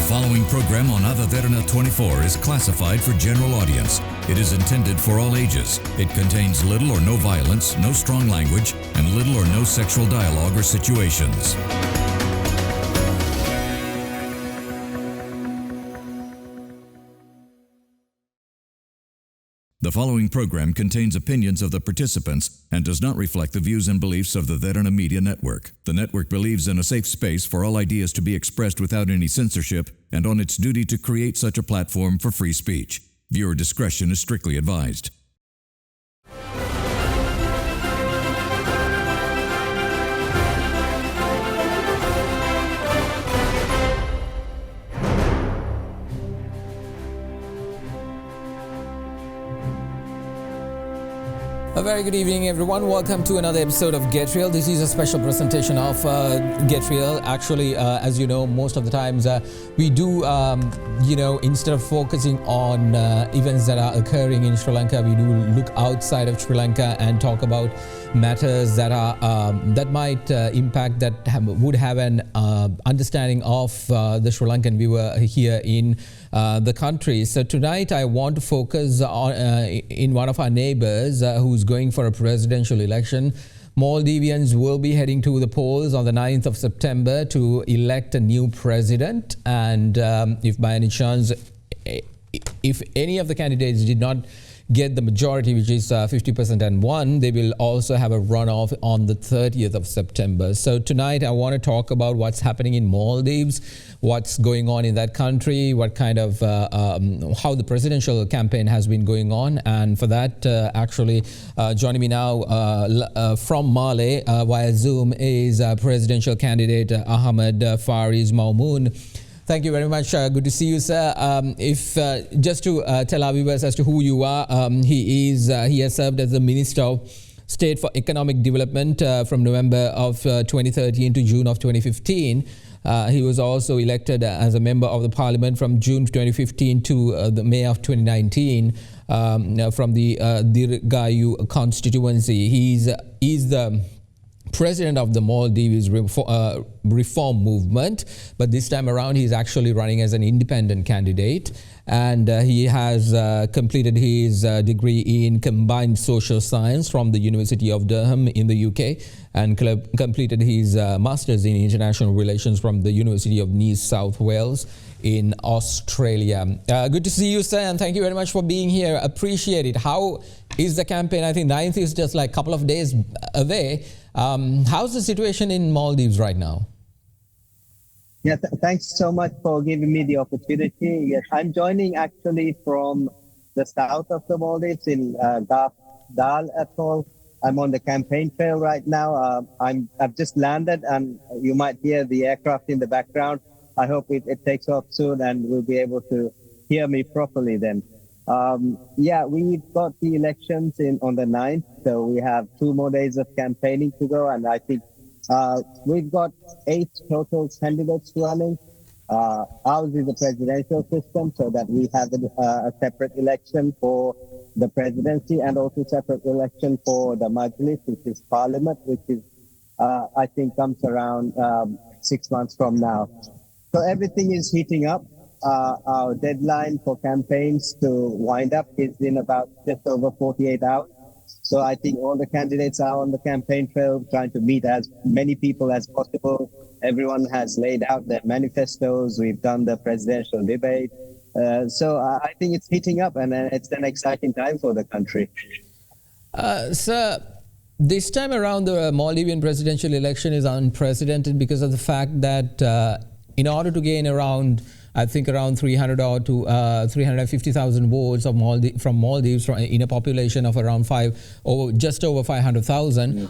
following program on Ada Derana 24 is classified for general audience. It is intended for all ages. It contains little or no violence, no strong language, and little or no sexual dialogue or situations. The following program contains opinions of the participants and does not reflect the views and beliefs of the Derana Media Network. The network believes in a safe space for all ideas to be expressed without any censorship and on its duty to create such a platform for free speech. Viewer discretion is strictly advised. A very good evening, everyone. Welcome to another episode of Get Real. This is a special presentation of Get Real. Actually, as you know, most of the times we do, instead of focusing on events that are occurring in Sri Lanka, we do look outside of Sri Lanka and talk about matters that are that might impact, would have an understanding of the Sri Lankan viewer here in the country. So tonight I want to focus on in one of our neighbors who's going for a presidential election. Maldivians will be heading to the polls on the 9th of September to elect a new president, and if by any chance, if any of the candidates did not get the majority, which is 50% and one, they will also have a runoff on the 30th of September. So tonight I want to talk about what's happening in Maldives, what's going on in that country, what kind of how the presidential campaign has been going on. And for that, actually joining me now from Male via Zoom is presidential candidate Ahmed F Maumoon. Thank you very much. Good to see you, sir. If just to tell our viewers as to who you are, he has served as the Minister of State for Economic Development from November of 2013 to June of 2015. He was also elected as a member of the Parliament from June 2015 to the May of 2019 from the Dirgayu constituency. He's the president of the Maldives reform movement, but this time around he's actually running as an independent candidate, and he has completed his degree in combined social science from the University of Durham in the UK, and completed his master's in international relations from the University of New South Wales in Australia. Good to see you, sir, and thank you very much for being here. Appreciate it. How is the campaign? I think 9th is just like a couple of days away. How's the situation in Maldives right now? Yeah, thanks so much for giving me the opportunity. Yes, I'm joining actually from the south of the Maldives in Dal Atoll. I'm on the campaign trail right now. I've just landed, and you might hear the aircraft in the background. I hope it takes off soon and we'll be able to hear me properly then. We've got the elections on the 9th, so we have 2 more days of campaigning to go, and I think we've got 8 total candidates running. Ours is a presidential system, so that we have a separate election for the presidency and also separate election for the Majlis, which is Parliament, which is I think comes around 6 months from now. So everything is heating up. Our deadline for campaigns to wind up is in about just over 48 hours. So I think all the candidates are on the campaign trail trying to meet as many people as possible. Everyone has laid out their manifestos. We've done the presidential debate. So I think it's heating up, and it's an exciting time for the country. Sir, this time around the Maldivian presidential election is unprecedented because of the fact that in order to gain around 300 or to 350,000 votes from Maldives in a population of around just over 500,000.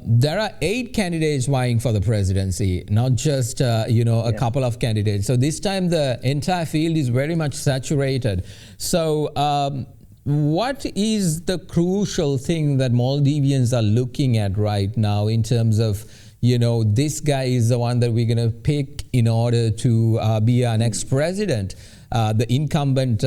There are 8 candidates vying for the presidency, not just a couple of candidates. So this time the entire field is very much saturated. So what is the crucial thing that Maldivians are looking at right now in terms of, this guy is the one that we're going to pick in order to be our next president? The incumbent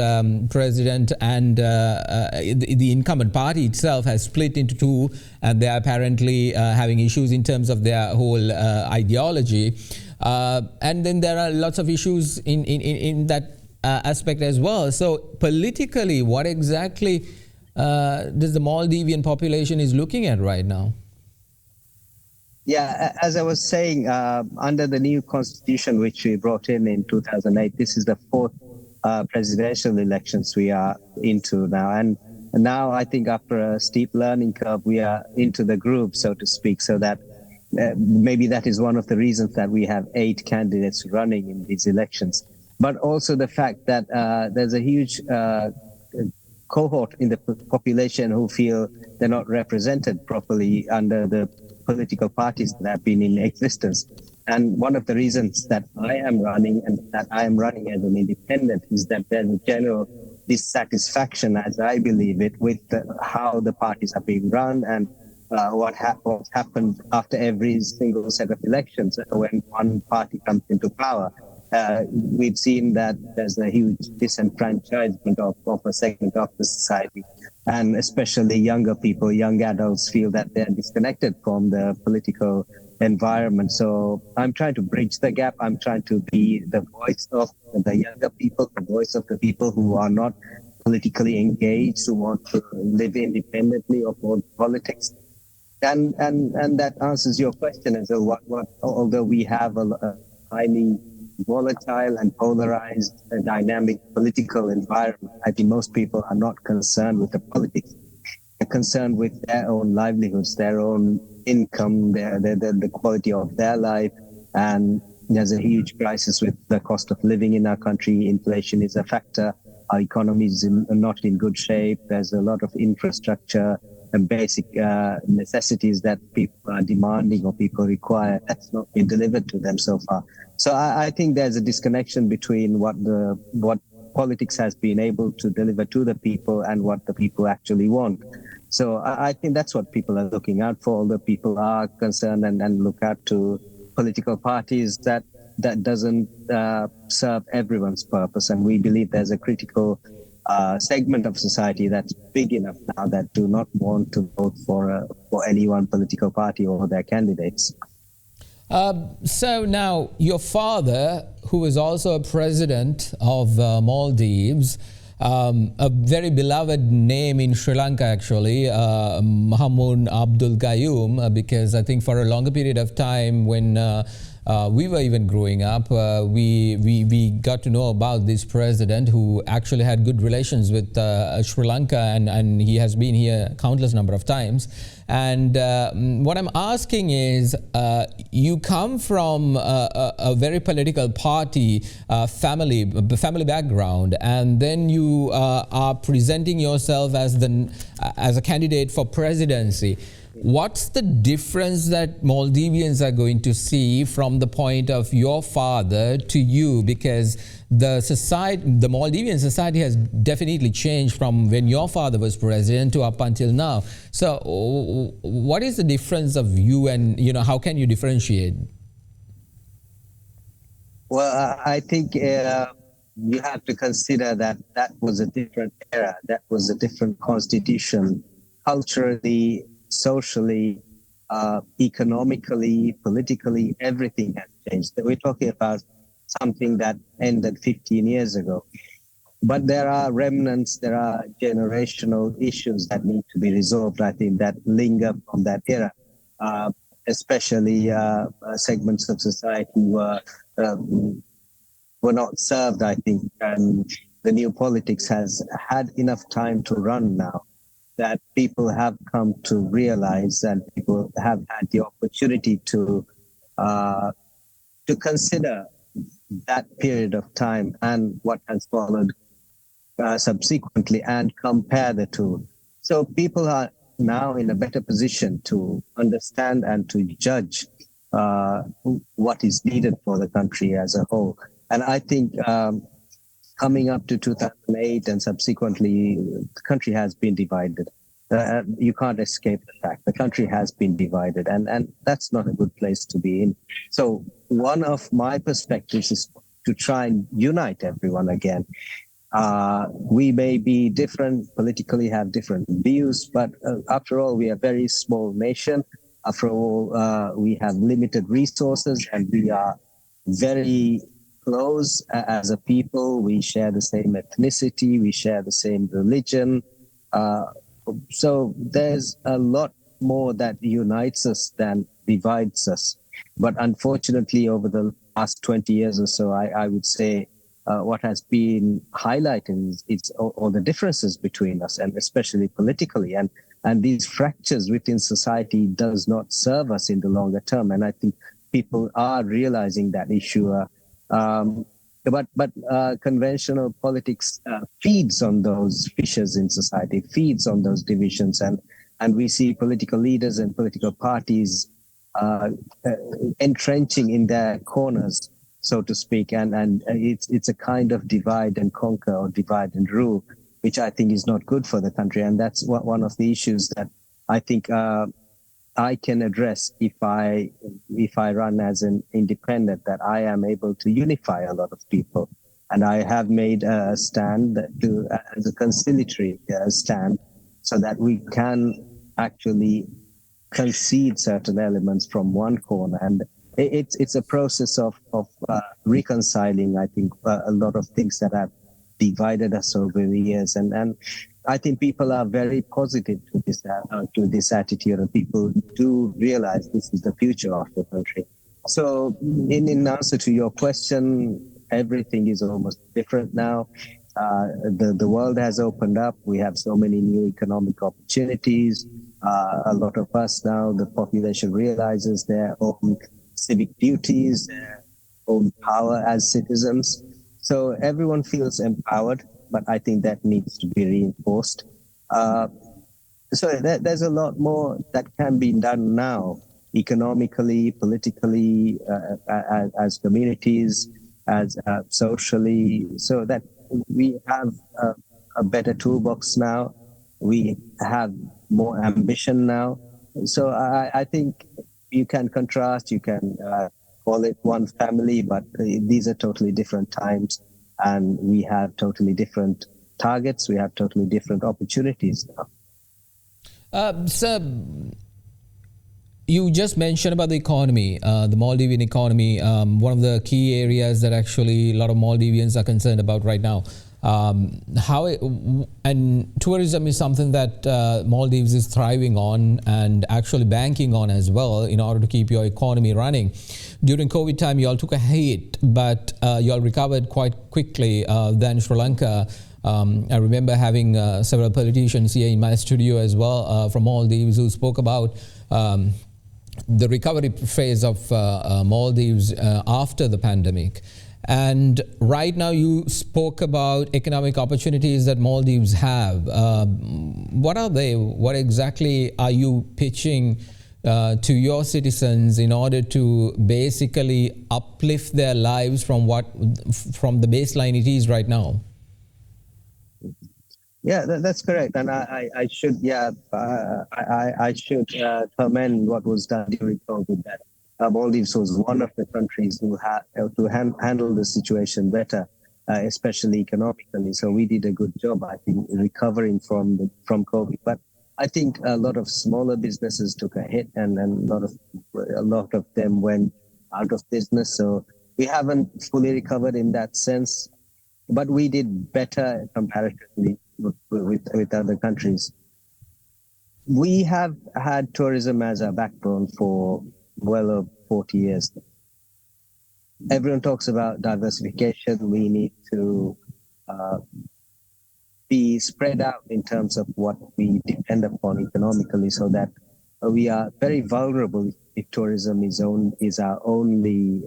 president and the incumbent party itself has split into 2, and they are apparently having issues in terms of their whole ideology. And then there are lots of issues in that aspect as well. So politically, what exactly does the Maldivian population is looking at right now? Yeah, as I was saying, under the new constitution which we brought in 2008, this is the fourth presidential elections we are into now. And now I think after a steep learning curve, we are into the groove, so to speak, so that maybe that is one of the reasons that we have 8 candidates running in these elections. But also the fact that there's a huge cohort in the population who feel they're not represented properly under the political parties that have been in existence. And one of the reasons that I am running and that I am running as an independent is that there's a general dissatisfaction, as I believe it, with how the parties are being run and what happened after every single set of elections when one party comes into power. We've seen that there's a huge disenfranchisement of a segment of the society, and especially younger people, young adults feel that they're disconnected from the political environment. So I'm trying to bridge the gap. I'm trying to be the voice of the younger people, the voice of the people who are not politically engaged, who want to live independently of all politics. And that answers your question as well. Although we have a highly volatile and polarized dynamic political environment, I think most people are not concerned with the politics. They're concerned with their own livelihoods, their own income, the quality of their life. And there's a huge crisis with the cost of living in our country. Inflation is a factor. Our economy is not in good shape. There's a lot of infrastructure and basic necessities that people are demanding or people require. That's not been delivered to them so far. So I think there's a disconnection between what politics has been able to deliver to the people and what the people actually want. So I think that's what people are looking out for. Although people are concerned and look out to political parties that doesn't serve everyone's purpose. And we believe there's a critical segment of society that's big enough now that do not want to vote for any one political party or their candidates. So now your father, who is also a president of Maldives, a very beloved name in Sri Lanka actually, Maumoon Abdul Qayyum, because I think for a longer period of time when we were even growing up, we got to know about this president who actually had good relations with Sri Lanka, and he has been here countless number of times. And what I'm asking is, you come from a very political party, family background, and then you are presenting yourself as a candidate for presidency. What's the difference that Maldivians are going to see from the point of your father to you? Because the Maldivian society has definitely changed from when your father was president to up until now. So what is the difference of you, and how can you differentiate? Well, I think you have to consider that was a different era. That was a different constitution, culturally, socially, economically, politically, everything has changed. We're talking about something that ended 15 years ago. But there are remnants, there are generational issues that need to be resolved, I think, that linger from that era, especially segments of society were not served, I think, and the new politics has had enough time to run now, that people have come to realize and people have had the opportunity to consider that period of time and what has followed subsequently and compare the two. So people are now in a better position to understand and to judge what is needed for the country as a whole. And I think coming up to 2008 and subsequently, the country has been divided. You can't escape the fact the country has been divided, and that's not a good place to be in. So one of my perspectives is to try and unite everyone again. We may be different politically, have different views, but after all, we are a very small nation. After all, we have limited resources, and we are very close as a people. We share the same ethnicity, we share the same religion. So there's a lot more that unites us than divides us. But unfortunately, over the past 20 years or so, I would say what has been highlighted is all the differences between us, and especially politically. And these fractures within society does not serve us in the longer term. And I think people are realizing that issue. But conventional politics feeds on those fissures in society, feeds on those divisions, and we see political leaders and political parties entrenching in their corners, so to speak, and it's a kind of divide and conquer or divide and rule, which I think is not good for the country, and that's one of the issues that I think I can address if I run as an independent, that I am able to unify a lot of people. And I have made a stand as a conciliatory stand, so that we can actually concede certain elements from one corner. And it's a process of reconciling, I think, a lot of things that have divided us over the years. And I think people are very positive to this attitude, and people do realize this is the future of the country. So in answer to your question, everything is almost different now. The world has opened up. We have so many new economic opportunities. A lot of us now, the population realizes their own civic duties, their own power as citizens. So everyone feels empowered, but I think that needs to be reinforced. So there's a lot more that can be done now, economically, politically, as communities, as socially, so that we have a better toolbox now. We have more ambition now. So I think you can contrast, you can call it one family, but these are totally different times, and we have totally different targets, we have totally different opportunities now. Sir, you just mentioned about the economy, the Maldivian economy, one of the key areas that actually a lot of Maldivians are concerned about right now. And tourism is something that Maldives is thriving on and actually banking on as well in order to keep your economy running. During COVID time, you all took a hit, but you all recovered quite quickly than Sri Lanka. I remember having several politicians here in my studio as well from Maldives who spoke about the recovery phase of Maldives after the pandemic. And right now you spoke about economic opportunities that Maldives have. What are they? What exactly are you pitching to your citizens in order to basically uplift their lives from the baseline it is right now? Yeah, that's correct, and I should commend what was done during COVID. That Maldives was one of the countries who had to handle the situation better, especially economically. So we did a good job, I think, recovering from COVID. But I think a lot of smaller businesses took a hit, and a lot of them went out of business. So we haven't fully recovered in that sense, but we did better comparatively with other countries. We have had tourism as a backbone for well over 40 years. Everyone talks about diversification. We need to be spread out in terms of what we depend upon economically, so that we are very vulnerable if tourism is our only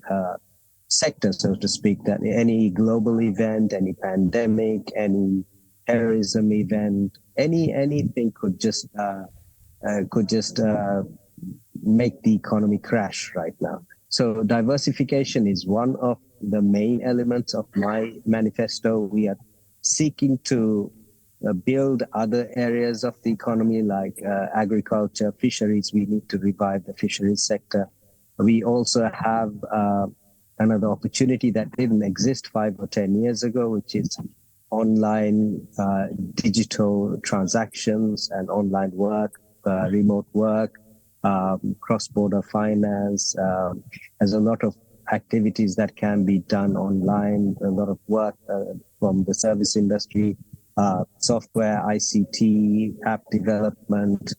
sector, so to speak, that any global event, any pandemic, any terrorism event, anything could just make the economy crash right now. So diversification is one of the main elements of my manifesto. We are seeking to build other areas of the economy like agriculture, fisheries. We need to revive the fisheries sector. We also have another opportunity that didn't exist 5 or 10 years ago, which is online digital transactions and online work, remote work, cross-border finance. There's a lot of activities that can be done online, a lot of work from the service industry, software, ICT, app development,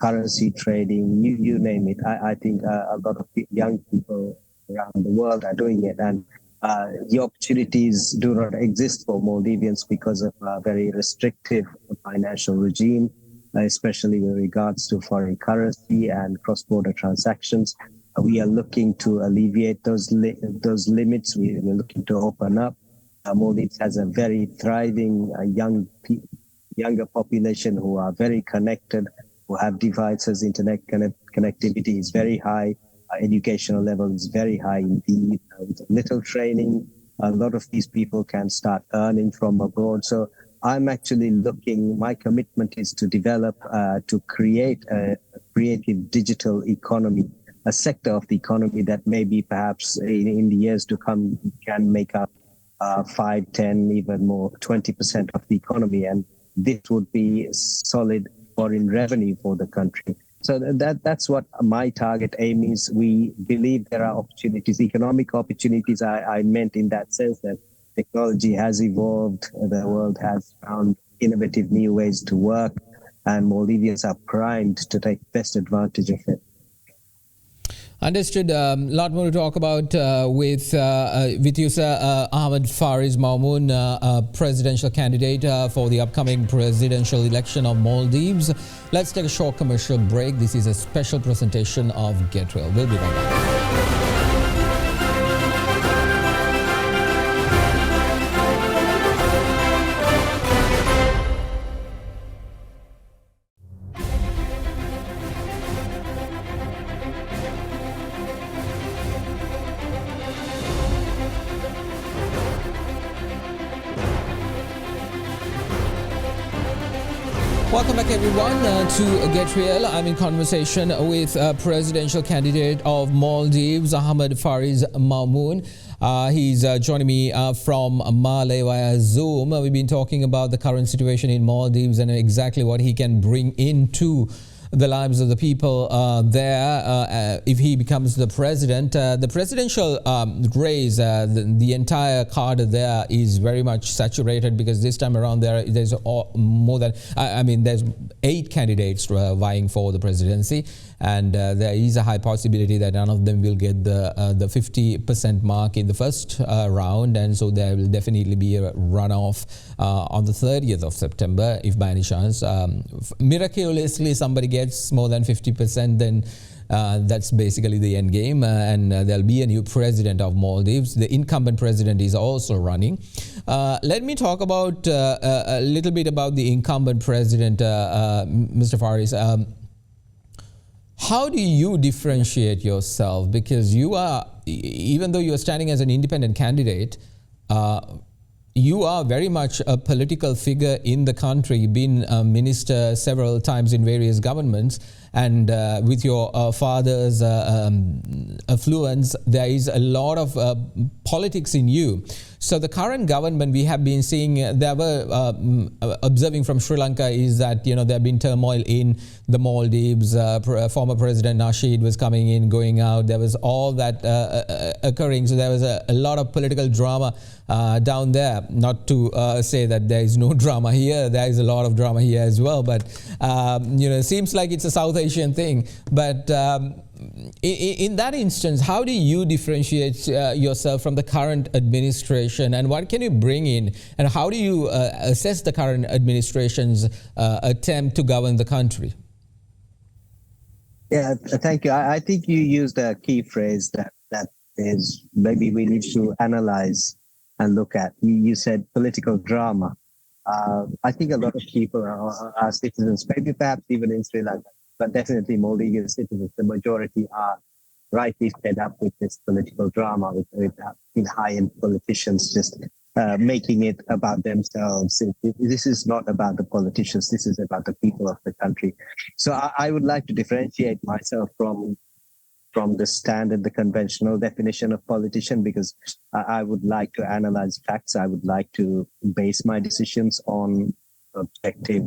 currency trading, you name it. I think a lot of young people around the world are doing it. And the opportunities do not exist for Maldivians because of a very restrictive financial regime, especially with regards to foreign currency and cross-border transactions. We are looking to alleviate those limits. We're looking to open up. Maldives has a very thriving younger population who are very connected, who have devices. Internet connectivity is very high. Educational level is very high indeed. With little training, a lot of these people can start earning from abroad. So I'm actually my commitment is to develop, to create a creative digital economy, a sector of the economy that maybe perhaps in the years to come can make up 5, 10, even more, 20% of the economy. And this would be solid foreign revenue for the country. So that's what my target aim is. We believe there are opportunities, economic opportunities. I meant in that sense that technology has evolved. The world has found innovative new ways to work, and Maldivians are primed to take best advantage of it. Understood. A lot more to talk about with you, sir. Ahmed F Maumoon, presidential candidate for the upcoming presidential election of Maldives. Let's take a short commercial break. This is a special presentation of Get Real. We'll be right back. Welcome back, everyone, to Get Real. I'm in conversation with presidential candidate of Maldives, Ahmed F Maumoon. He's joining me from Malé via Zoom. We've been talking about the current situation in Maldives and exactly what he can bring into the lives of the people there if he becomes the president. The presidential race, the entire card there is very much saturated because this time around there's more than, there's 8 candidates vying for the presidency, and there is a high possibility that none of them will get the 50% mark in the first round, and so there will definitely be a runoff on the 30th of September if by any chance miraculously somebody gets more than 50%, then that's basically the end game, and there'll be a new president of Maldives. The incumbent president is also running. Let me talk about a little bit about the incumbent president, Mr. Faris. How do you differentiate yourself? Because you are, even though you are standing as an independent candidate, you are very much a political figure in the country. You've been a minister several times in various governments, and with your father's affluence, there is a lot of politics in you. So the current government, we have been seeing, there were observing from Sri Lanka is that, there have been turmoil in the Maldives. Former President Nasheed was coming in, going out. There was all that occurring. So there was a lot of political drama down there. Not to say that there is no drama here. There is a lot of drama here as well. But, it seems like it's a South Asian thing. But in that instance, how do you differentiate yourself from the current administration, and what can you bring in, and how do you assess the current administration's attempt to govern the country? Yeah, thank you. I think you used a key phrase that is maybe we need to analyze and look at. You said political drama. I think a lot of people are citizens, maybe perhaps even in Sri Lanka, but definitely Maldivian citizens, the majority are rightly fed up with this political drama, with high-end politicians just making it about themselves. This is not about the politicians, this is about the people of the country. So I would like to differentiate myself from the standard, the conventional definition of politician, because I would like to analyze facts. I would like to base my decisions on objective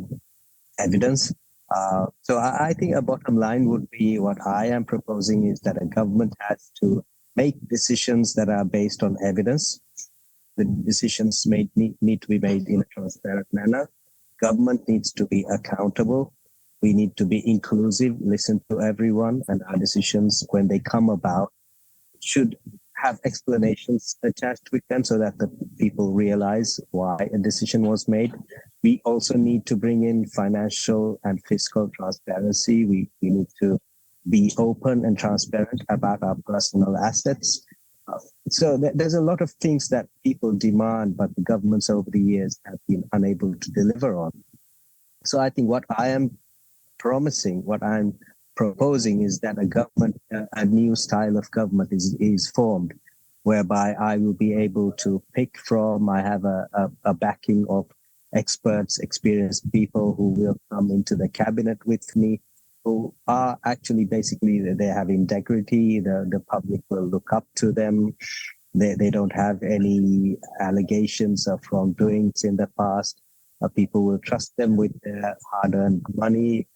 evidence. So I think a bottom line would be what I am proposing is that a government has to make decisions that are based on evidence. The decisions need to be made in a transparent manner. Government needs to be accountable. We need to be inclusive, listen to everyone, and our decisions, when they come about, should have explanations attached with them so that the people realize why a decision was made. We also need to bring in financial and fiscal transparency. We need to be open and transparent about our personal assets. So there's a lot of things that people demand, but the governments over the years have been unable to deliver on. So I think what I am promising, what I'm proposing is that a new style of government is formed, whereby I will be able to pick from. I have a backing of experts, experienced people who will come into the cabinet with me, who are actually basically, they have integrity. The public will look up to them. They don't have any allegations of wrongdoings in the past. People will trust them with their hard-earned money,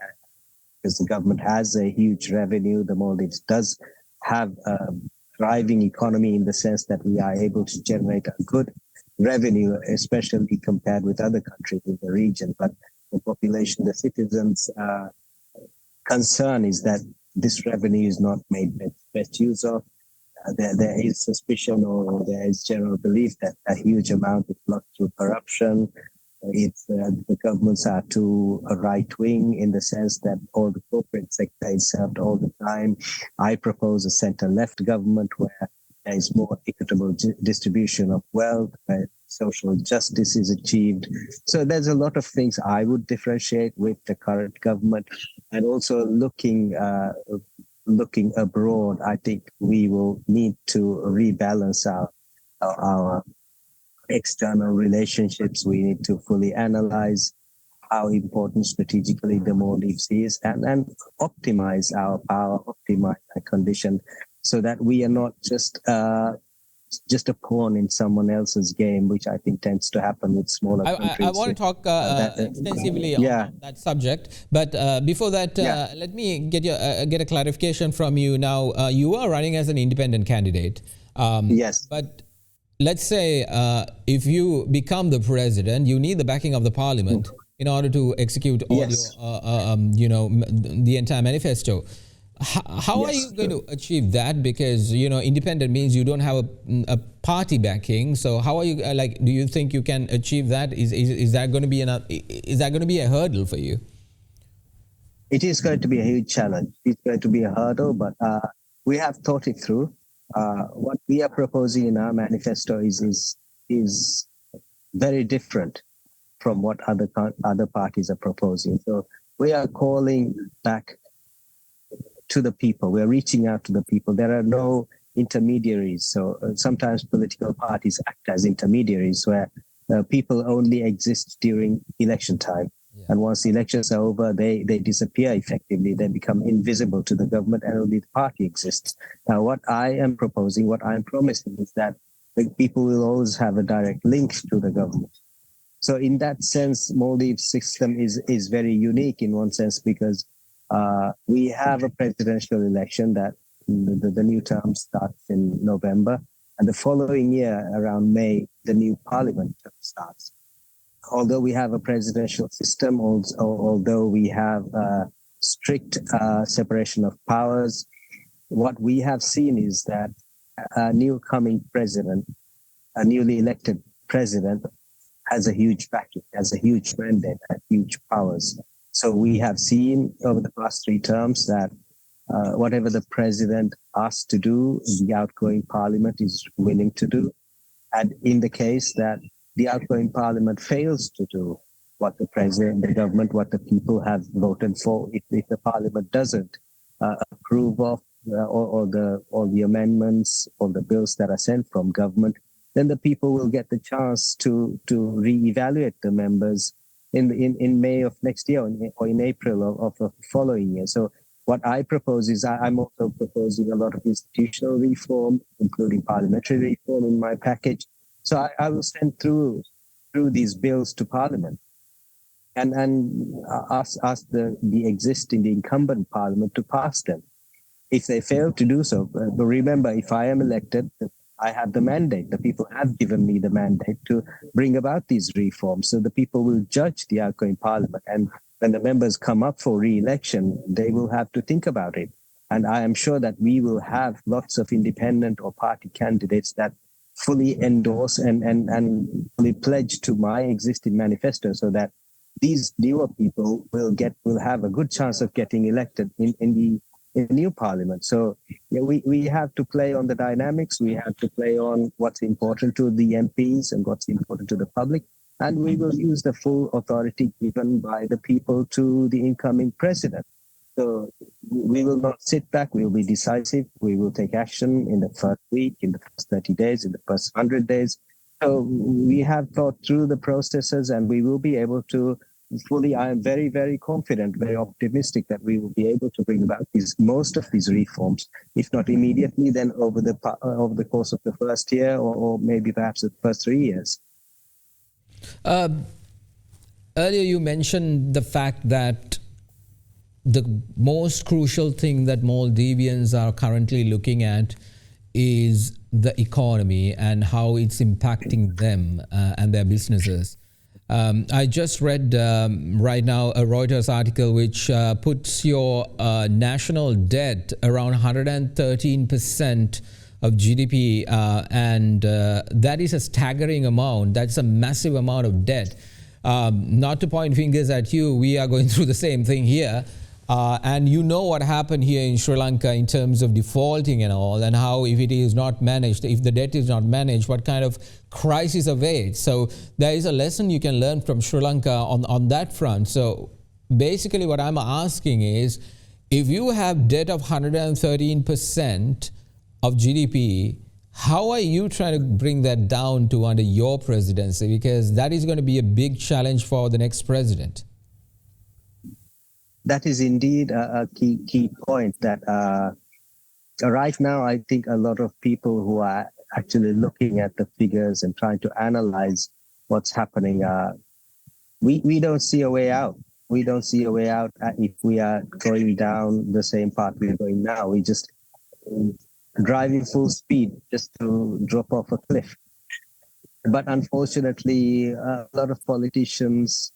because the government has a huge revenue. The Maldives does have a thriving economy in the sense that we are able to generate a good revenue, especially compared with other countries in the region. But the population, the citizens' concern is that this revenue is not made best use of. There is suspicion, or there is general belief that a huge amount is lost through corruption. The governments are too right-wing in the sense that all the corporate sector is served all the time. I propose a center-left government where there is more equitable distribution of wealth, where social justice is achieved. So there's a lot of things I would differentiate with the current government. And also looking abroad, I think we will need to rebalance our external relationships. We need to fully analyze how important strategically the Maldives is, and optimize our power, optimize our condition, so that we are not just a pawn in someone else's game, which I think tends to happen with smaller countries. I want to talk extensively on that subject, but before that, let me get a clarification from you. Now, you are running as an independent candidate. Yes. But let's say if you become the president, you need the backing of the parliament in order to execute all your, the entire manifesto. How are you going to achieve that? Because, independent means you don't have a party backing. So how are you, do you think you can achieve that? Is that going to be a hurdle for you? It is going to be a huge challenge. It's going to be a hurdle, but we have thought it through. What we are proposing in our manifesto is very different from what other parties are proposing. So we are calling back to the people. We're reaching out to the people. There are no intermediaries. So sometimes political parties act as intermediaries where people only exist during election time. Yeah. And once the elections are over, they disappear effectively. They become invisible to the government and only the party exists. Now, what I am proposing, what I'm promising is that the people will always have a direct link to the government. So in that sense, Maldives system is very unique in one sense, because we have a presidential election that the new term starts in November, and the following year, around May, the new parliament term starts. Although we have a presidential system, although we have a strict separation of powers, what we have seen is that a newly elected president has a huge backing, has a huge mandate, has huge powers. So we have seen over the past 3 terms that whatever the president asks to do, the outgoing parliament is willing to do. And in the case that the outgoing parliament fails to do what the president, the government, what the people have voted for, if the parliament doesn't approve of all the amendments or the bills that are sent from government, then the people will get the chance to reevaluate the members in May of next year or in April of the following year. So what I propose is I'm also proposing a lot of institutional reform, including parliamentary reform in my package. So I will send through these bills to Parliament and ask the incumbent Parliament to pass them. if they fail to do so, but remember, if I am elected, I have the mandate. The people have given me the mandate to bring about these reforms. So the people will judge the outgoing parliament. And when the members come up for re-election, they will have to think about it. And I am sure that we will have lots of independent or party candidates that fully endorse and fully pledge to my existing manifesto, so that these newer people will have a good chance of getting elected in the new parliament. So we have to play on the dynamics. We have to play on what's important to the MPs and what's important to the public. And we will use the full authority given by the people to the incoming president. So we will not sit back. We will be decisive. We will take action in the first week, in the first 30 days, in the first 100 days. So we have thought through the processes, and we will be able to fully, I am very, very confident, very optimistic that we will be able to bring about most of these reforms, if not immediately, then over the course of the first year, or maybe perhaps the first 3 years. Earlier you mentioned the fact that the most crucial thing that Maldivians are currently looking at is the economy and how it's impacting them and their businesses. I just read right now a Reuters article which puts your national debt around 113% of GDP, and that is a staggering amount. That's a massive amount of debt. Not to point fingers at you, we are going through the same thing here. And you know what happened here in Sri Lanka in terms of defaulting and all, and how if it is not managed, if the debt is not managed, what kind of crisis awaits. So there is a lesson you can learn from Sri Lanka on that front. So basically what I'm asking is, if you have debt of 113% of GDP, how are you trying to bring that down to under your presidency? Because that is going to be a big challenge for the next president. That is indeed a key point. That right now, I think a lot of people who are actually looking at the figures and trying to analyze what's happening, we don't see a way out. We don't see a way out if we are going down the same path we're going now. We just driving full speed just to drop off a cliff. But unfortunately, a lot of politicians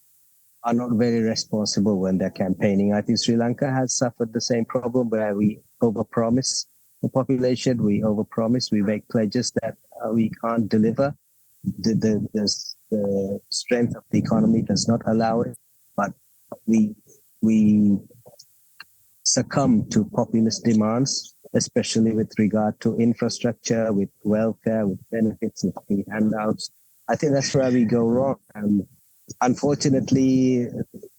are not very responsible when they're campaigning. I think Sri Lanka has suffered the same problem where we overpromise the population, we overpromise, we make pledges that we can't deliver. The strength of the economy does not allow it, but we succumb to populist demands, especially with regard to infrastructure, with welfare, with benefits, with free handouts. I think that's where we go wrong. Unfortunately,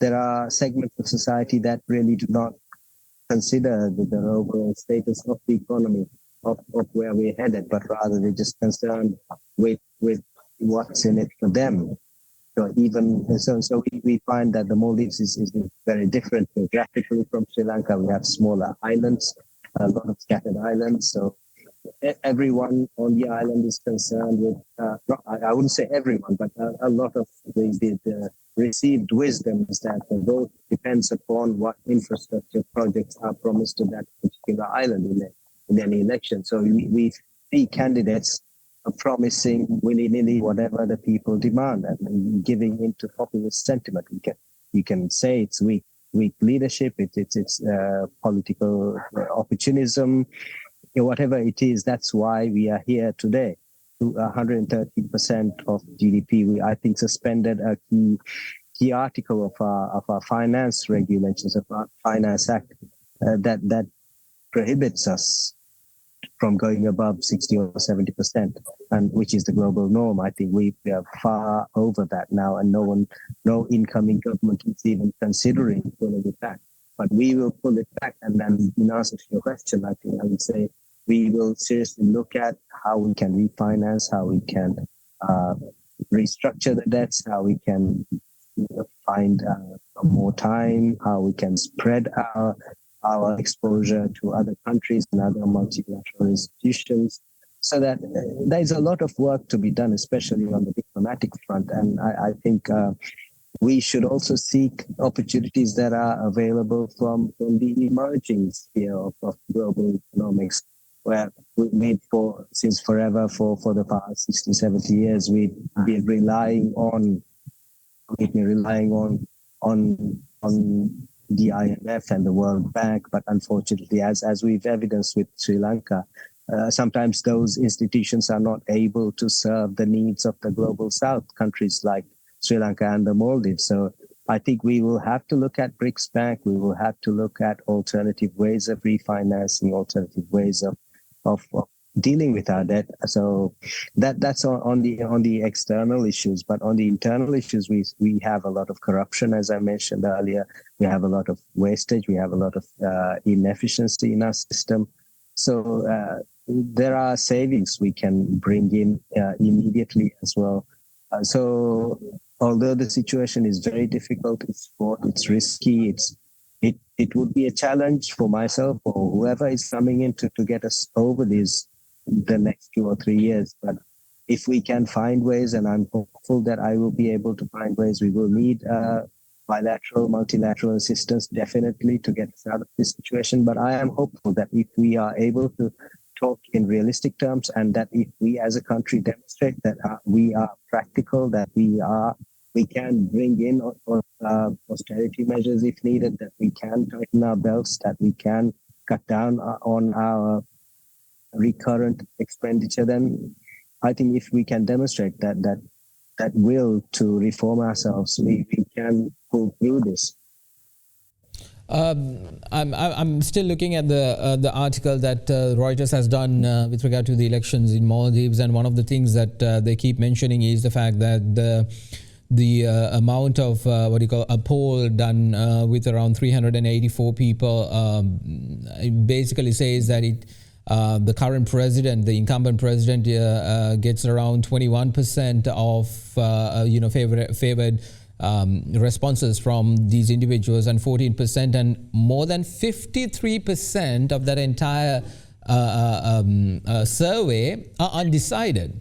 there are segments of society that really do not consider the overall status of the economy, of where we're headed, but rather they're just concerned with what's in it for them. So we find that the Maldives is very different geographically from Sri Lanka. We have smaller islands, a lot of scattered islands. So everyone on the island is concerned with, I wouldn't say everyone, but a lot of the received wisdom is that the vote depends upon what infrastructure projects are promised to that particular island in any election. So we see candidates promising willy-nilly whatever the people demand and giving into populist sentiment. You can say it's weak leadership, it's political opportunism, whatever it is. That's why we are here today. 130% of GDP. We, I think, suspended a key article of our finance regulations, of our Finance Act, that prohibits us from going above 60 or 70%, and which is the global norm. I think we are far over that now, and no incoming government is even considering pulling it back. But we will pull it back, and then in answer to your question, I think I would say we will seriously look at how we can refinance, how we can restructure the debts, how we can find more time, how we can spread our exposure to other countries and other multilateral institutions. So that there's a lot of work to be done, especially on the diplomatic front. And I think we should also seek opportunities that are available from the emerging sphere of global economics, where since forever, for the past 60, 70 years, we've been relying on the IMF and the World Bank. But unfortunately, as we've evidenced with Sri Lanka, sometimes those institutions are not able to serve the needs of the global South, countries like Sri Lanka and the Maldives. So I think we will have to look at BRICS Bank. We will have to look at alternative ways of refinancing, alternative ways of dealing with our debt. So that's on the external issues. But on the internal issues, we have a lot of corruption, as I mentioned earlier. We have a lot of wastage. We have a lot of inefficiency in our system. So there are savings we can bring in immediately as well. So although the situation is very difficult, it's risky, it would be a challenge for myself or whoever is coming in to get us over the next 2 or 3 years. But if we can find ways, and I'm hopeful that I will be able to find ways, we will need bilateral, multilateral assistance definitely to get us out of this situation. But I am hopeful that if we are able to talk in realistic terms, and that if we as a country demonstrate that we are practical, that we can bring in austerity measures if needed, that we can tighten our belts, that we can cut down on our recurrent expenditure, then I think if we can demonstrate that will to reform ourselves, we can pull through this. I'm still looking at the article that Reuters has done with regard to the elections in Maldives, and one of the things that they keep mentioning is the fact that the amount of a poll done with around 384 people basically says that the current president, the incumbent president, gets around 21% of favored responses from these individuals, and 14%, and more than 53% of that entire survey are undecided.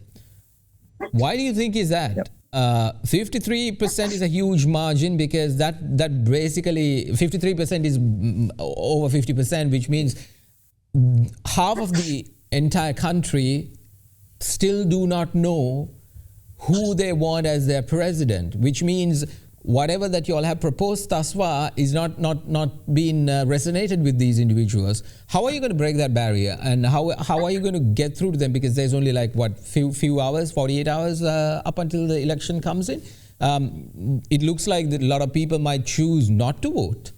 Why do you think is that? Yep. 53% is a huge margin, because that basically 53% is over 50%, which means half of the entire country still do not know who they want as their president, which means whatever that you all have proposed thus far is not being resonated with these individuals. How are you going to break that barrier, and how are you going to get through to them? Because there's only like few hours, 48 hours up until the election comes in. It looks like that a lot of people might choose not to vote.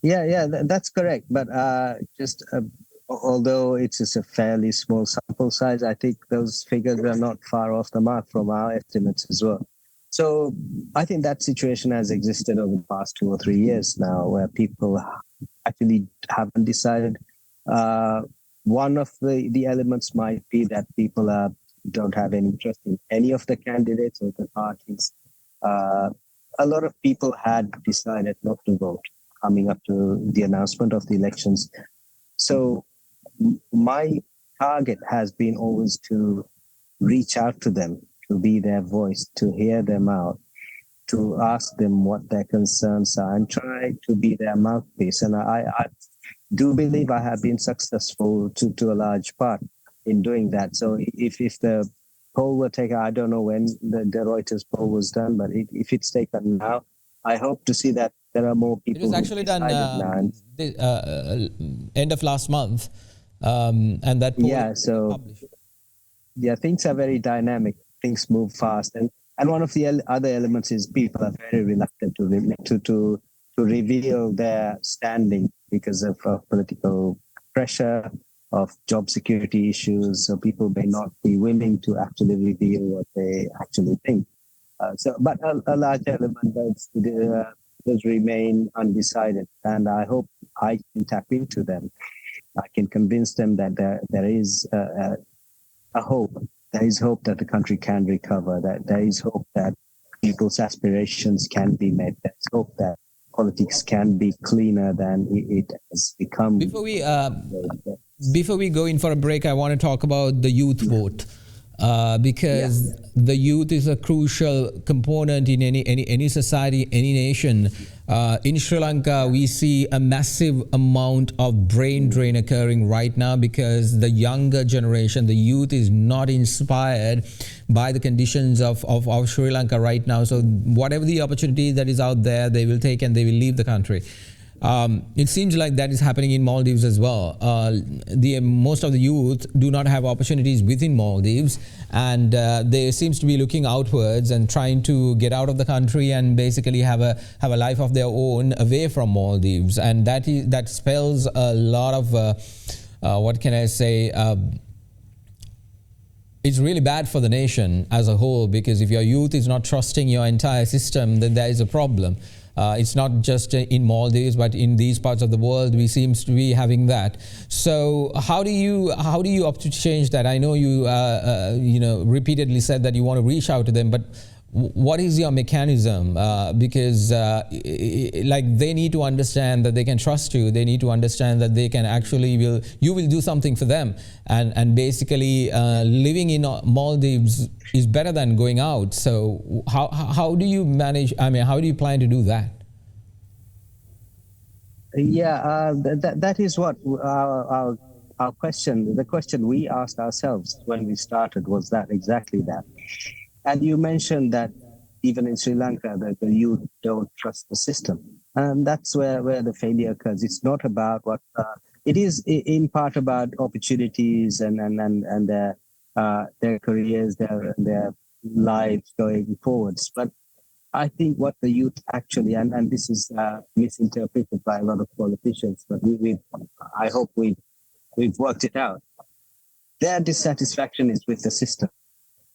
Yeah, that's correct. But although it's just a fairly small sample size, I think those figures are not far off the mark from our estimates as well. So I think that situation has existed over the past 2 or 3 years now, where people actually haven't decided. One of the elements might be that people don't have any interest in any of the candidates or the parties. A lot of people had decided not to vote coming up to the announcement of the elections. So my target has been always to reach out to them, to be their voice, to hear them out, to ask them what their concerns are, and try to be their mouthpiece. And I do believe I have been successful to a large part in doing that. So if the poll were taken, I don't know when the Reuters poll was done, but if it's taken now, I hope to see that there are more people. It was actually done end of last month, and that poll published. Yeah, things are very dynamic. Things move fast, and one of the other elements is people are very reluctant to reveal their standing because of political pressure, of job security issues. So people may not be willing to actually reveal what they actually think. But a large element does remain undecided, and I hope I can tap into them. I can convince them that there is a hope. There is hope that the country can recover, that there is hope that people's aspirations can be met. There's hope that politics can be cleaner than it has become. Before we go in for a break, I want to talk about the youth vote. because the youth is a crucial component in any society, any nation. In Sri Lanka, we see a massive amount of brain drain occurring right now because the younger generation, the youth, is not inspired by the conditions of Sri Lanka right now. So whatever the opportunity that is out there, they will take and they will leave the country. It seems like that is happening in Maldives as well. Most of the youth do not have opportunities within Maldives, and they seems to be looking outwards and trying to get out of the country and basically have a life of their own away from Maldives, and that spells a lot of what can I say? It's really bad for the nation as a whole, because if your youth is not trusting your entire system, then there is a problem. It's not just in Maldives, but in these parts of the world, we seems to be having that. So how do you opt to change that? I know you repeatedly said that you want to reach out to them, but what is your mechanism? Because like, they need to understand that they can trust you. They need to understand that they can actually you will do something for them. And basically living in Maldives is better than going out. So how do you manage? I mean, how do you plan to do that? Yeah, that is what our question. The question we asked ourselves when we started was that exactly that. And you mentioned that even in Sri Lanka, that the youth don't trust the system. And that's where the failure occurs. It's not about what, it is in part about opportunities and their careers, their lives going forwards. But I think what the youth actually, and this is misinterpreted by a lot of politicians, but I hope we've worked it out. Their dissatisfaction is with the system.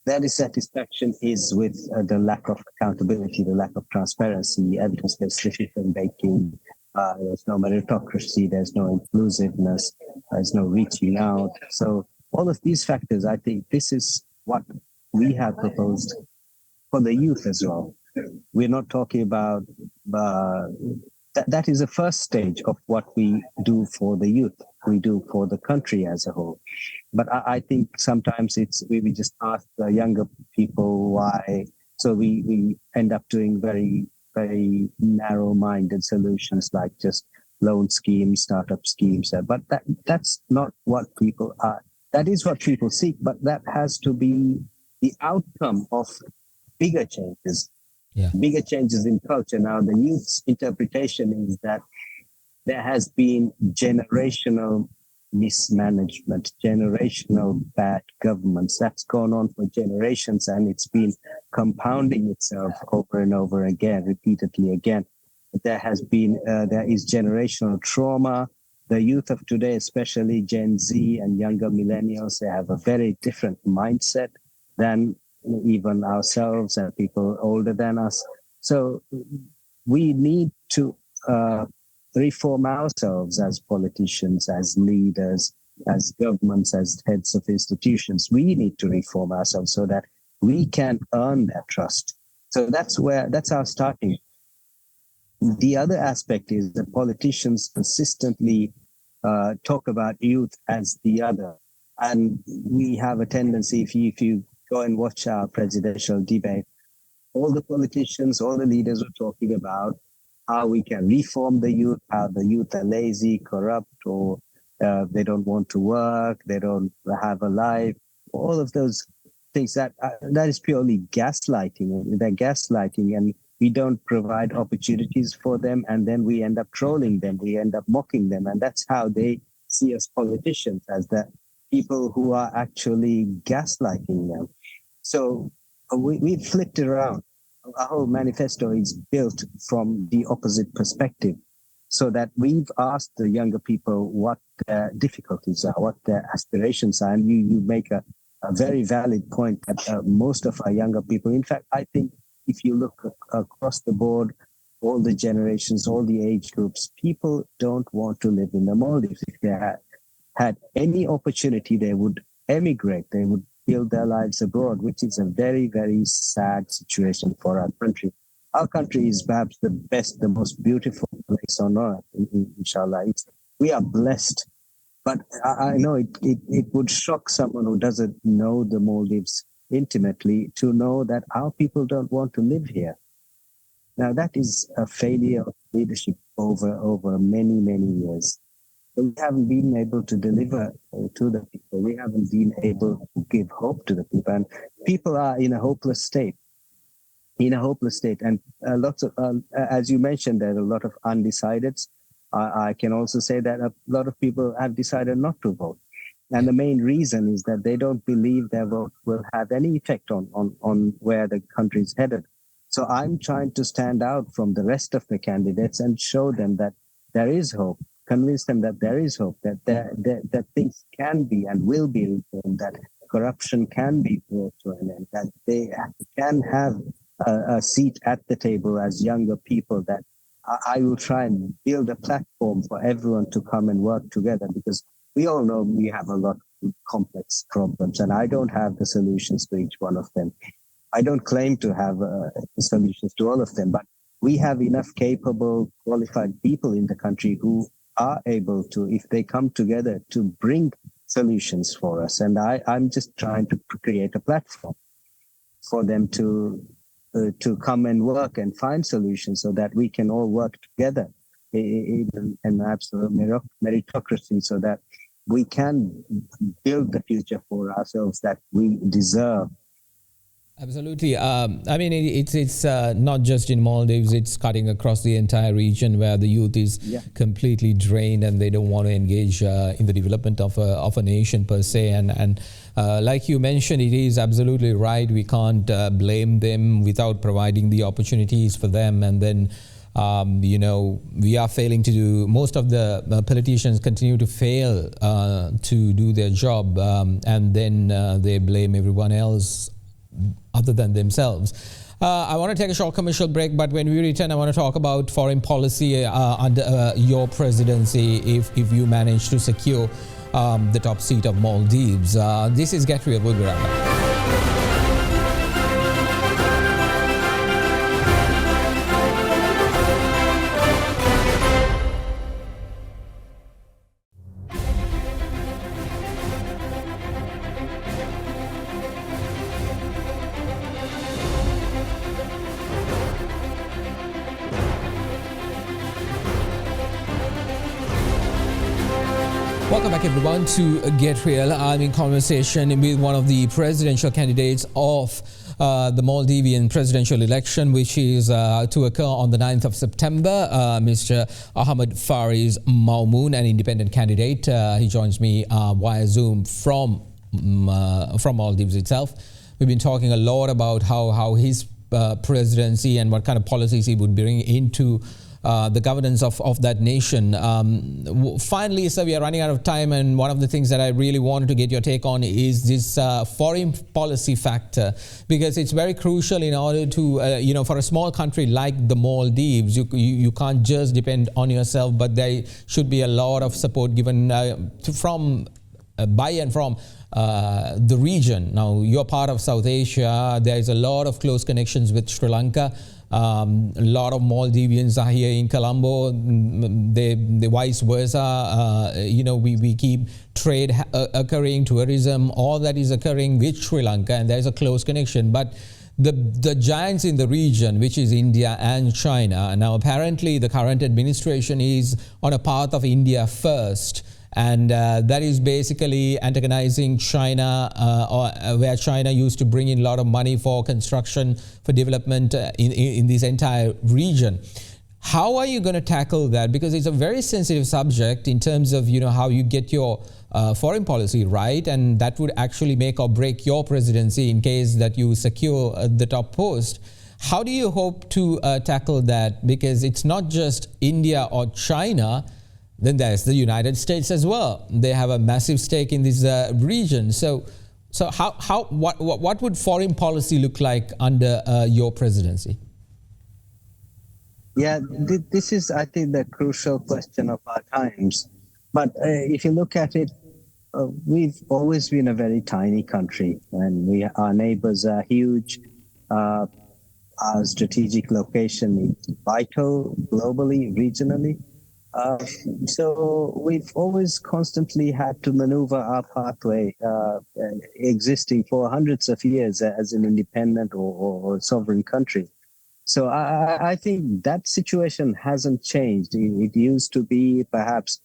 Their dissatisfaction is with the lack of accountability, the lack of transparency, evidence-based decision-making. There's no meritocracy, there's no inclusiveness, there's no reaching out. So all of these factors, I think this is what we have proposed for the youth as well. We're not talking about, that is the first stage of what we do for the youth, we do for the country as a whole. But I think sometimes we just ask the younger people why. So we end up doing very, very narrow-minded solutions like just loan schemes, startup schemes. But that's not what people are. That is what people seek, but that has to be the outcome of bigger changes. Yeah. Bigger changes in culture. Now, the youth's interpretation is that there has been generational mismanagement, generational bad governments. That's gone on for generations, and it's been compounding itself over and over again, repeatedly again. There is generational trauma. The youth of today, especially Gen Z and younger millennials, they have a very different mindset than even ourselves and people older than us. So we need to reform ourselves as politicians, as leaders, as governments, as heads of institutions. We need to reform ourselves so that we can earn that trust. So that's our starting. The other aspect is that politicians consistently talk about youth as the other. And we have a tendency, if you go and watch our presidential debate, all the politicians, all the leaders were talking about how we can reform the youth, how the youth are lazy, corrupt, or they don't want to work, they don't have a life, all of those things. That is purely gaslighting. They're gaslighting, and we don't provide opportunities for them, and then we end up trolling them, we end up mocking them, and that's how they see us politicians, as the people who are actually gaslighting them. So we flipped it around. Our whole manifesto is built from the opposite perspective, so that we've asked the younger people what their difficulties are, what their aspirations are. And you make a very valid point that most of our younger people, in fact, I think if you look across the board, all the generations, all the age groups, people don't want to live in the Maldives. If they had any opportunity, they would emigrate, they would build their lives abroad, which is a very, very sad situation for our country. Our country is perhaps the best, the most beautiful place on earth, inshallah. We are blessed, But I know it would shock someone who doesn't know the Maldives intimately to know that our people don't want to live here. Now, that is a failure of leadership over many, many years. We haven't been able to deliver to the people. We haven't been able to give hope to the people. And people are in a hopeless state. And lots of, as you mentioned, there are a lot of undecideds. I can also say that a lot of people have decided not to vote. And the main reason is that they don't believe their vote will have any effect on where the country is headed. So I'm trying to stand out from the rest of the candidates and show them that there is hope, convince them that there is hope, that things can be and will be reformed, that corruption can be brought to an end, that they can have a seat at the table as younger people, that I will try and build a platform for everyone to come and work together, because we all know we have a lot of complex problems and I don't have the solutions to each one of them. I don't claim to have the solutions to all of them, but we have enough capable, qualified people in the country who are able to, if they come together, to bring solutions for us. And I'm just trying to create a platform for them to come and work and find solutions so that we can all work together in an absolute meritocracy, so that we can build the future for ourselves that we deserve. Absolutely. I mean, it's not just in Maldives, it's cutting across the entire region where the youth is completely drained and they don't want to engage in the development of a nation per se. And like you mentioned, it is absolutely right. We can't blame them without providing the opportunities for them. And then, we are failing to do, most of the politicians continue to fail to do their job. And then they blame everyone else other than themselves. I want to take a short commercial break, but when we return, I want to talk about foreign policy under your presidency if you manage to secure the top seat of Maldives. This is Get Real. We'll be right back. Welcome back, everyone, to Get Real. I'm in conversation with one of the presidential candidates of the Maldivian presidential election, which is to occur on the 9th of September, Mr. Ahmed F Maumoon, an independent candidate. He joins me via Zoom from Maldives itself. We've been talking a lot about how his presidency and what kind of policies he would bring into the governance of that nation. Finally, sir, we are running out of time, and one of the things that I really wanted to get your take on is this foreign policy factor, because it's very crucial in order to, for a small country like the Maldives, you can't just depend on yourself, but there should be a lot of support given by and from the region. Now, you're part of South Asia. There is a lot of close connections with Sri Lanka. A lot of Maldivians are here in Colombo. The vice versa. We keep trade occurring, tourism, all that is occurring with Sri Lanka, and there's a close connection. But the giants in the region, which is India and China, now apparently the current administration is on a path of India first. And that is basically antagonizing China, where China used to bring in a lot of money for construction, for development in this entire region. How are you going to tackle that? Because it's a very sensitive subject in terms of how you get your foreign policy right, and that would actually make or break your presidency in case that you secure the top post. How do you hope to tackle that? Because it's not just India or China. Then there's the United States as well. They have a massive stake in this region. So what would foreign policy look like under your presidency? Yeah, this is, I think, the crucial question of our times. But if you look at it, we've always been a very tiny country, and our neighbors are huge. Our strategic location is vital globally, regionally. Uh, so we've always constantly had to maneuver our pathway, existing for hundreds of years as an independent or sovereign country. So I think that situation hasn't changed. It used to be perhaps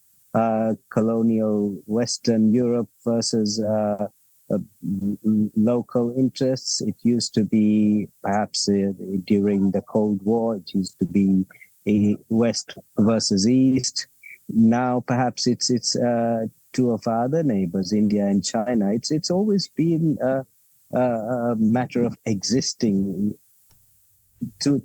colonial Western Europe versus uh, local interests. It used to be perhaps during the Cold War. It used to be West versus East. Now perhaps it's two of our other neighbors, India and China. It's always been a matter of existing to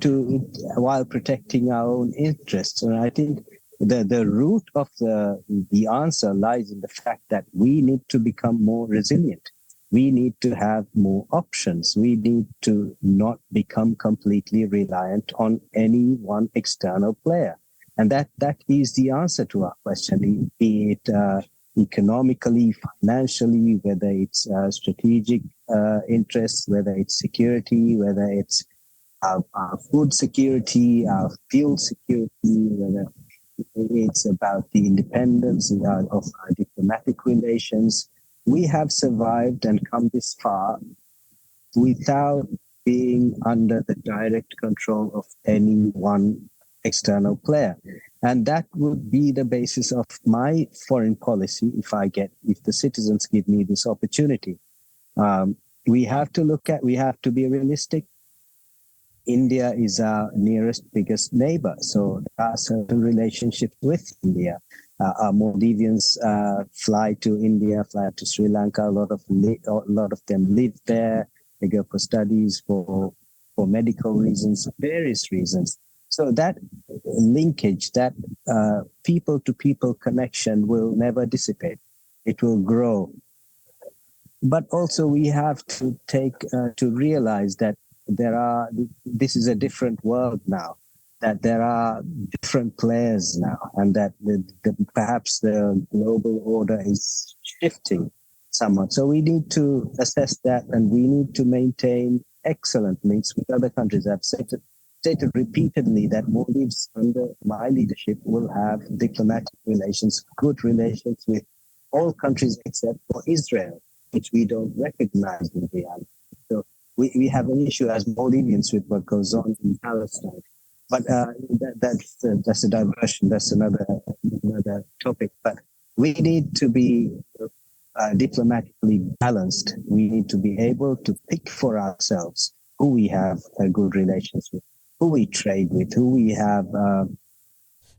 while protecting our own interests. And I think the root of the answer lies in the fact that we need to become more resilient. We need to have more options. We need to not become completely reliant on any one external player. And that is the answer to our question, be it economically, financially, whether it's strategic interests, whether it's security, whether it's our food security, our fuel security, whether it's about the independence of our diplomatic relations. We have survived and come this far without being under the direct control of any one external player. And that would be the basis of my foreign policy if the citizens give me this opportunity. We have to be realistic. India is our nearest, biggest neighbor. So there are certain relationships with India. Our Maldivians fly to India, fly to Sri Lanka. A lot of them live there. They go for studies, for medical reasons, various reasons. So that linkage, that people-to-people connection will never dissipate. It will grow. But also we have to to realize that this is a different world now, that there are different players now, and that perhaps the global order is shifting somewhat. So we need to assess that, and we need to maintain excellent links with other countries. I've stated repeatedly that Maldives, under my leadership, will have diplomatic relations, good relations with all countries except for Israel, which we don't recognize in reality. So we have an issue as Maldivians with what goes on in Palestine. But that's a diversion. That's another topic. But we need to be diplomatically balanced. We need to be able to pick for ourselves who we have good relations with, who we trade with, who we have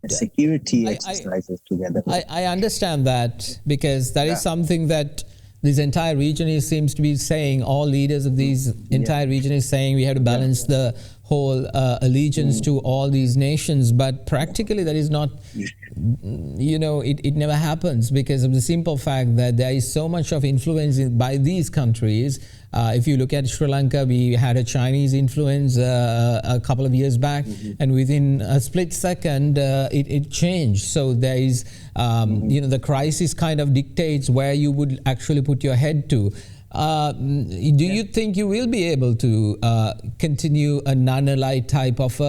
security exercises together. I understand that, because that is something that this entire region seems to be saying. All leaders of these entire region is saying we have to balance the whole allegiance to all these nations, but practically that is not, it never happens, because of the simple fact that there is so much of influence by these countries. If you look at Sri Lanka, we had a Chinese influence a couple of years back, and within a split second, it changed. So there is, the crisis kind of dictates where you would actually put your head to. Do you think you will be able to continue a non-allied type of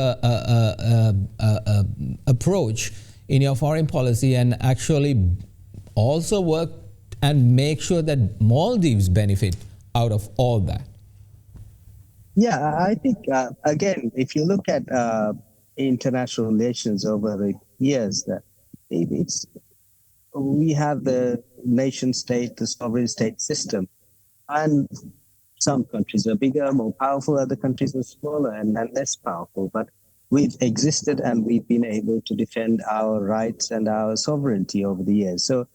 approach in your foreign policy, and actually also work and make sure that Maldives benefit out of all that? Yeah, I think, again, if you look at international relations over the years, that we have the nation state, the sovereign state system, and some countries are bigger, more powerful, other countries are smaller and less powerful. But we've existed and we've been able to defend our rights and our sovereignty over the years. So,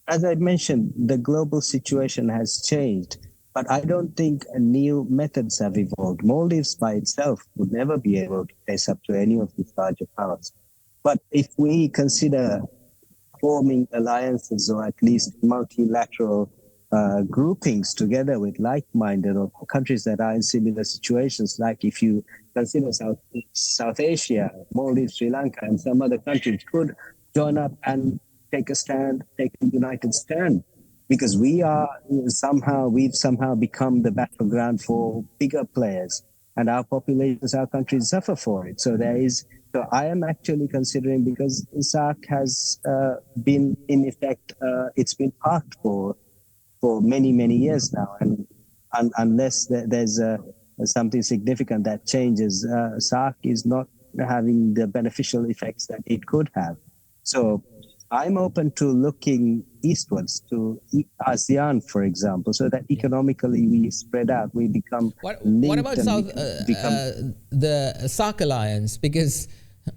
as I mentioned, the global situation has changed, but I don't think new methods have evolved. Maldives by itself would never be able to face up to any of these larger powers. But if we consider forming alliances, or at least multilateral groupings together with like-minded or countries that are in similar situations, like if you consider South Asia, Maldives, Sri Lanka, and some other countries could join up and take a united stand, because we've somehow become the battleground for bigger players, and our populations, our countries suffer for it. So there is So I am actually considering, because SARC has been in effect, it's been parked for many, many years now. And unless there's something significant that changes, SARC is not having the beneficial effects that it could have. So I'm open to looking eastwards to ASEAN, for example, so that economically we spread out, we become linked. What about the SARC alliance? Because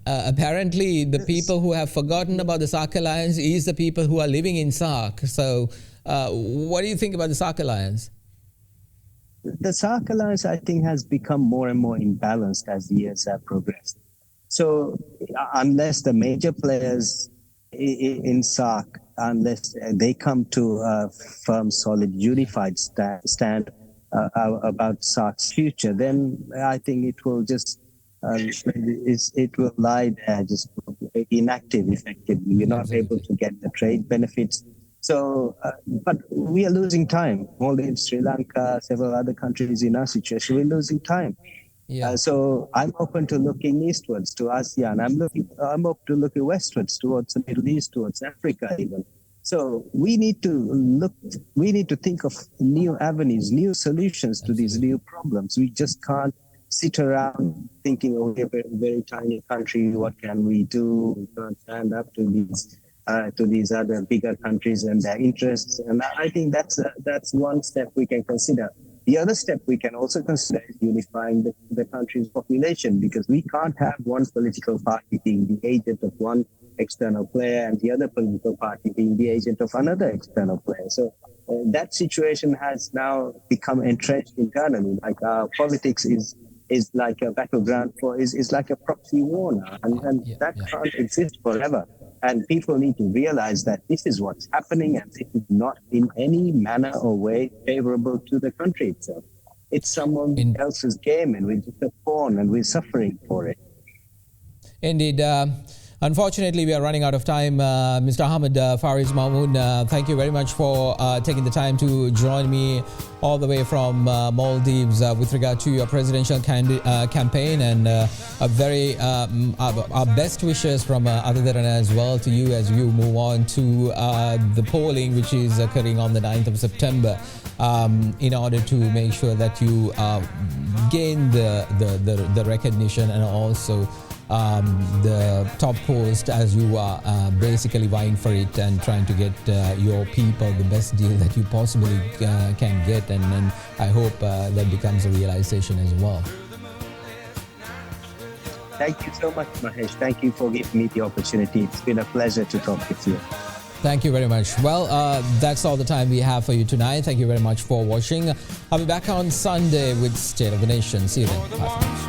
apparently the people who have forgotten about the SARC alliance is the people who are living in SARC. So what do you think about the SARC alliance? The SARC alliance, I think, has become more and more imbalanced as the years have progressed. So unless the major players in SARC, unless they come to a firm, solid, unified stand about SARC's future, then I think it will just it will lie there, just inactive, effectively. We're not able to get the trade benefits. So, but we are losing time. Maldives, Sri Lanka, several other countries in our situation, we're losing time. Yeah. So I'm open to looking eastwards to ASEAN. I'm open to looking westwards towards the Middle East, towards Africa even. So we need to think of new avenues, new solutions to these new problems. We just can't sit around thinking, oh, we're a very, very tiny country. What can we do? We can't stand up to these other bigger countries and their interests. And I think that's one step we can consider. The other step we can also consider is unifying the country's population, because we can't have one political party being the agent of one external player and the other political party being the agent of another external player. So that situation has now become entrenched internally. Like politics is like a battleground is like a proxy war now, and that can't exist forever. And people need to realize that this is what's happening, and it is not in any manner or way favorable to the country itself. It's someone else's game, and we're just a pawn, and we're suffering for it. Indeed. Unfortunately, we are running out of time. Mr. Ahmed F Maumoon, thank you very much for taking the time to join me all the way from Maldives with regard to your presidential campaign, and our best wishes from Derana as well to you as you move on to the polling, which is occurring on the 9th of September, in order to make sure that you gain the recognition and also the top post, as you are basically vying for it and trying to get your people the best deal that you possibly can get, and I hope that becomes a realization as well. Thank you so much, Mahieash. Thank you for giving me the opportunity. It's been a pleasure to talk with you. Thank you very much. Well, that's all the time we have for you tonight. Thank you very much for watching. I'll be back on Sunday with State of the Nation. See you then. Bye for now.